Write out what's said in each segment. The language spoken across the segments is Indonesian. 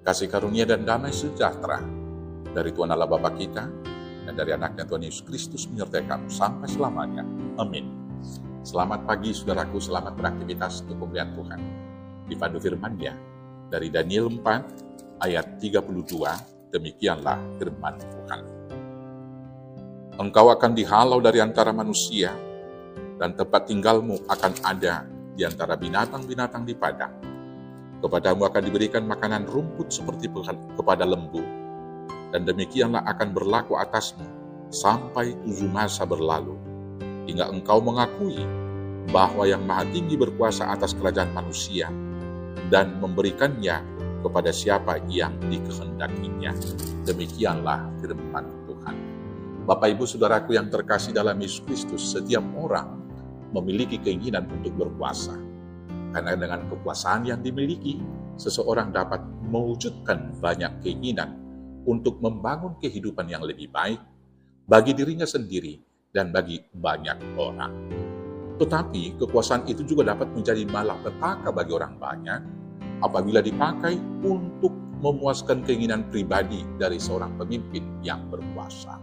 Kasih karunia dan damai sejahtera dari Tuhan Allah Bapa kita dan dari anaknya Tuhan Yesus Kristus menyertai kamu sampai selamanya. Amin. Selamat pagi saudaraku, selamat beraktivitas untuk pemberian Tuhan. Dipandu firman-Nya dari Daniel 4 ayat 32, demikianlah firman Tuhan. Engkau akan dihalau dari antara manusia, dan tempat tinggalmu akan ada di antara binatang-binatang di padang. Kepadamu akan diberikan makanan rumput seperti kepada lembu, dan demikianlah akan berlaku atasmu sampai 7 masa berlalu, hingga engkau mengakui bahwa yang Maha Tinggi berkuasa atas kerajaan manusia, dan memberikannya kepada siapa yang dikehendakinya. Demikianlah firman Tuhan. Bapak Ibu Saudaraku yang terkasih dalam Yesus Kristus, setiap orang memiliki keinginan untuk berkuasa. Karena dengan kekuasaan yang dimiliki, seseorang dapat mewujudkan banyak keinginan untuk membangun kehidupan yang lebih baik bagi dirinya sendiri dan bagi banyak orang. Tetapi kekuasaan itu juga dapat menjadi malapetaka bagi orang banyak apabila dipakai untuk memuaskan keinginan pribadi dari seorang pemimpin yang berkuasa.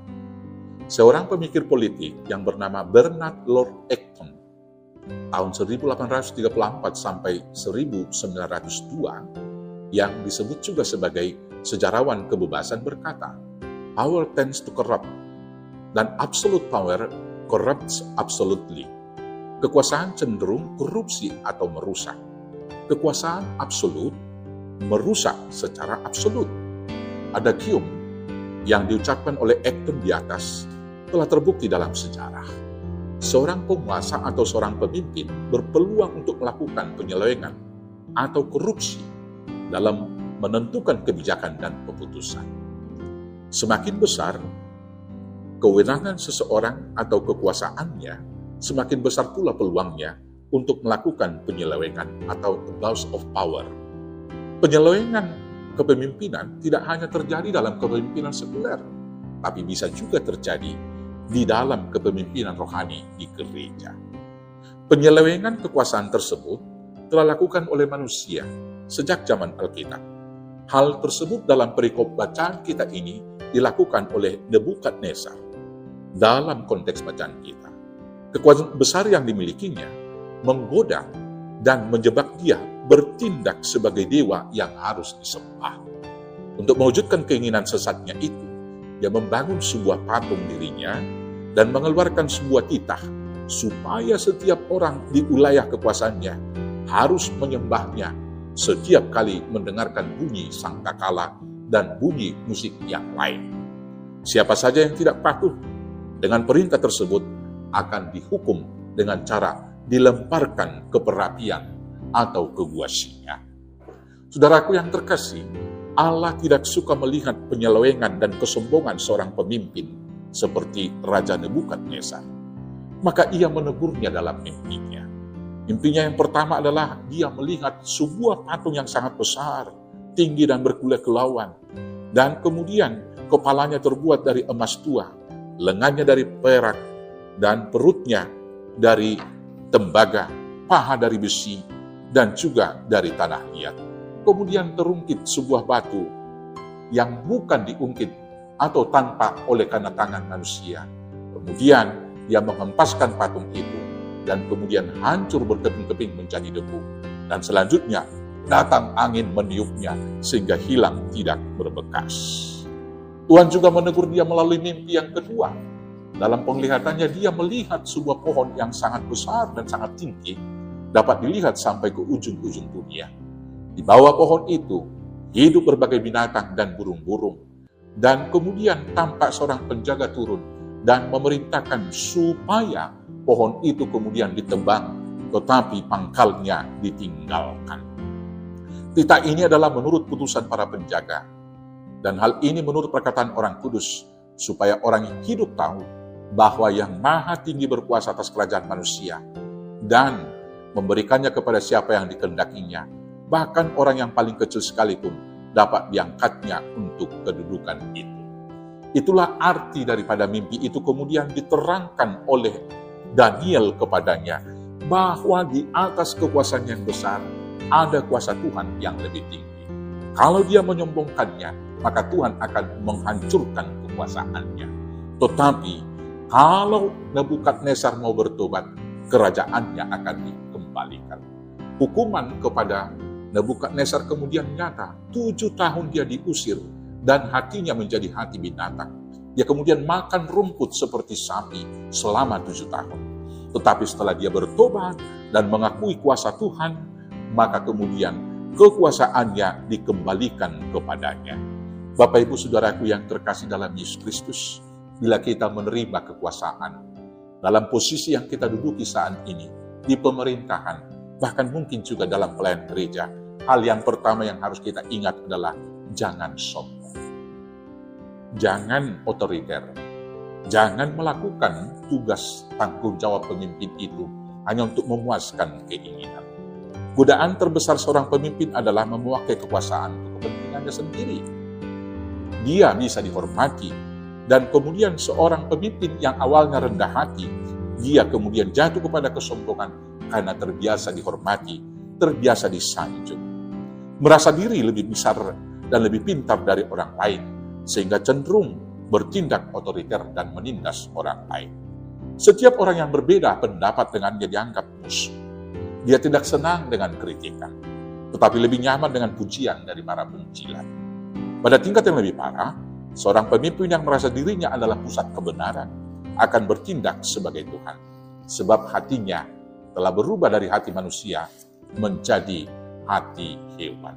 Seorang pemikir politik yang bernama Bernard Lord Acton tahun 1834 sampai 1902 yang disebut juga sebagai sejarawan kebebasan berkata, "Power tends to corrupt, dan absolute power corrupts absolutely." Kekuasaan cenderung korupsi atau merusak. Kekuasaan absolut merusak secara absolut. Ada kium yang diucapkan oleh Acton di atas telah terbukti dalam sejarah. Seorang penguasa atau seorang pemimpin berpeluang untuk melakukan penyelewengan atau korupsi dalam menentukan kebijakan dan keputusan. Semakin besar kewenangan seseorang atau kekuasaannya, semakin besar pula peluangnya untuk melakukan penyelewengan atau abuse of power. Penyelewengan kepemimpinan tidak hanya terjadi dalam kepemimpinan sekuler, tapi bisa juga terjadi di dalam kepemimpinan rohani di gereja. Penyelewengan kekuasaan tersebut telah dilakukan oleh manusia sejak zaman Alkitab. Hal tersebut dalam perikop bacaan kita ini dilakukan oleh Nebukadnezar dalam konteks bacaan kita. Kekuasaan besar yang dimilikinya menggoda dan menjebak dia bertindak sebagai dewa yang harus disembah. Untuk mewujudkan keinginan sesatnya itu, dia membangun sebuah patung dirinya dan mengeluarkan sebuah titah supaya setiap orang di wilayah kekuasaannya harus menyembahnya setiap kali mendengarkan bunyi sangkakala dan bunyi musik yang lain. Siapa saja yang tidak patuh dengan perintah tersebut akan dihukum dengan cara dilemparkan ke perapian atau ke gua singa. Saudaraku yang terkasih, Allah tidak suka melihat penyelewengan dan kesombongan seorang pemimpin seperti Raja Nebukadnezar. Maka ia menegurnya dalam mimpinya. Mimpinya yang pertama adalah dia melihat sebuah patung yang sangat besar, tinggi dan berkilau-kilauan. Dan kemudian kepalanya terbuat dari emas tua, lengannya dari perak, dan perutnya dari tembaga, paha dari besi, dan juga dari tanah liat. Kemudian terungkit sebuah batu yang bukan diungkit atau tanpa oleh karena tangan manusia. Kemudian dia menghempaskan patung itu, dan kemudian hancur berkeping-keping menjadi debu. Dan selanjutnya datang angin meniupnya sehingga hilang tidak berbekas. Tuhan juga menegur dia melalui mimpi yang kedua. Dalam penglihatannya dia melihat sebuah pohon yang sangat besar dan sangat tinggi, dapat dilihat sampai ke ujung-ujung dunia. Di bawah pohon itu hidup berbagai binatang dan burung-burung. Dan kemudian tampak seorang penjaga turun dan memerintahkan supaya pohon itu kemudian ditebang, tetapi pangkalnya ditinggalkan. Titah ini adalah menurut putusan para penjaga. Dan hal ini menurut perkataan orang kudus, supaya orang yang hidup tahu bahwa yang maha tinggi berkuasa atas kerajaan manusia, dan memberikannya kepada siapa yang dikehendakinya, bahkan orang yang paling kecil sekalipun dapat diangkatnya untuk kedudukan itu. Itulah arti daripada mimpi itu kemudian diterangkan oleh Daniel kepadanya, bahwa di atas kekuasaan yang besar ada kuasa Tuhan yang lebih tinggi. Kalau dia menyombongkannya, maka Tuhan akan menghancurkan kekuasaannya. Tetapi kalau Nebukadnezar mau bertobat, kerajaannya akan dikembalikan. Hukuman kepada Nebukadnezar kemudian nyata. 7 tahun dia diusir dan hatinya menjadi hati binatang. Dia kemudian makan rumput seperti sapi selama 7 tahun. Tetapi setelah dia bertobat dan mengakui kuasa Tuhan, maka kemudian kekuasaannya dikembalikan kepadanya. Bapak Ibu Saudaraku yang terkasih dalam Yesus Kristus, bila kita menerima kekuasaan dalam posisi yang kita duduki saat ini, di pemerintahan, bahkan mungkin juga dalam pelayanan gereja, hal yang pertama yang harus kita ingat adalah jangan sombong. Jangan otoriter, jangan melakukan tugas tanggung jawab pemimpin itu hanya untuk memuaskan keinginan. Godaan terbesar seorang pemimpin adalah memakai kekuasaan untuk kepentingannya sendiri. Dia bisa dihormati, dan kemudian seorang pemimpin yang awalnya rendah hati, dia kemudian jatuh kepada kesombongan karena terbiasa dihormati, terbiasa disanjung. Merasa diri lebih besar dan lebih pintar dari orang lain, sehingga cenderung bertindak otoriter dan menindas orang lain. Setiap orang yang berbeda pendapat dengannya dianggap musuh. Dia tidak senang dengan kritikan, tetapi lebih nyaman dengan pujian dari para penjilat. Pada tingkat yang lebih parah, seorang pemimpin yang merasa dirinya adalah pusat kebenaran akan bertindak sebagai Tuhan, sebab hatinya telah berubah dari hati manusia menjadi hati hewan.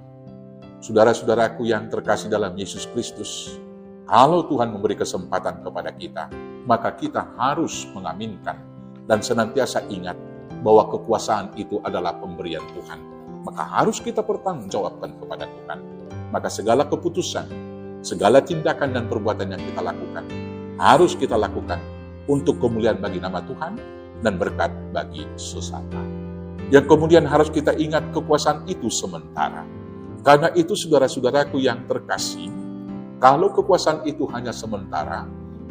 Saudara-saudaraku yang terkasih dalam Yesus Kristus, kalau Tuhan memberi kesempatan kepada kita, maka kita harus mengaminkan dan senantiasa ingat bahwa kekuasaan itu adalah pemberian Tuhan. Maka harus kita pertanggungjawabkan kepada Tuhan. Maka segala keputusan, segala tindakan dan perbuatan yang kita lakukan, harus kita lakukan untuk kemuliaan bagi nama Tuhan dan berkat bagi sesama. Yang kemudian harus kita ingat kekuasaan itu sementara. Karena itu saudara-saudaraku yang terkasih, kalau kekuasaan itu hanya sementara,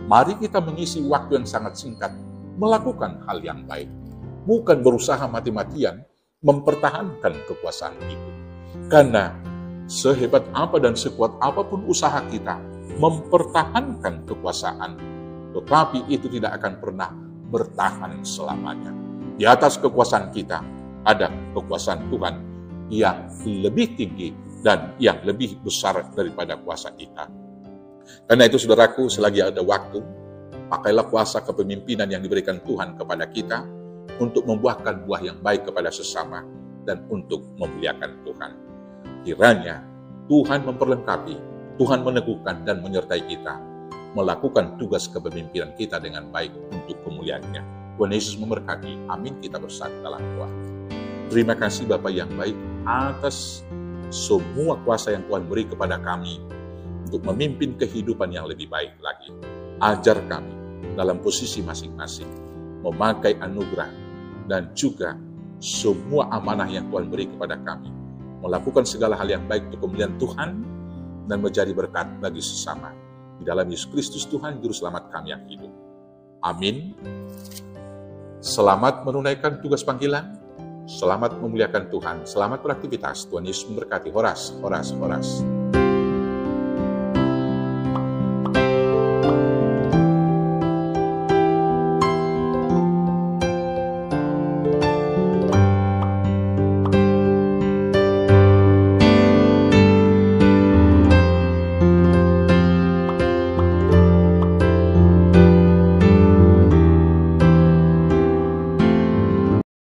mari kita mengisi waktu yang sangat singkat melakukan hal yang baik. Bukan berusaha mati-matian mempertahankan kekuasaan itu. Karena sehebat apa dan sekuat apapun usaha kita mempertahankan kekuasaan, tetapi itu tidak akan pernah bertahan selamanya. Di atas kekuasaan kita ada kekuasaan Tuhan yang lebih tinggi dan yang lebih besar daripada kuasa kita. Karena itu saudaraku, selagi ada waktu, pakailah kuasa kepemimpinan yang diberikan Tuhan kepada kita untuk membuahkan buah yang baik kepada sesama dan untuk memuliakan Tuhan. Kiranya Tuhan memperlengkapi, Tuhan meneguhkan dan menyertai kita melakukan tugas kepemimpinan kita dengan baik untuk kemuliaan-Nya. Tuhan Yesus memberkati. Amin. Kita bersatu dalam doa. Terima kasih Bapa yang baik atas semua kuasa yang Tuhan beri kepada kami untuk memimpin kehidupan yang lebih baik lagi. Ajar kami dalam posisi masing-masing, memakai anugerah dan juga semua amanah yang Tuhan beri kepada kami, melakukan segala hal yang baik untuk kemuliaan Tuhan dan menjadi berkat bagi sesama. Di dalam Yesus Kristus Tuhan, Juru Selamat kami yang hidup. Amin. Selamat menunaikan tugas panggilan. Selamat memuliakan Tuhan. Selamat beraktivitas. Tuhan Yesus memberkati. Horas, horas, horas.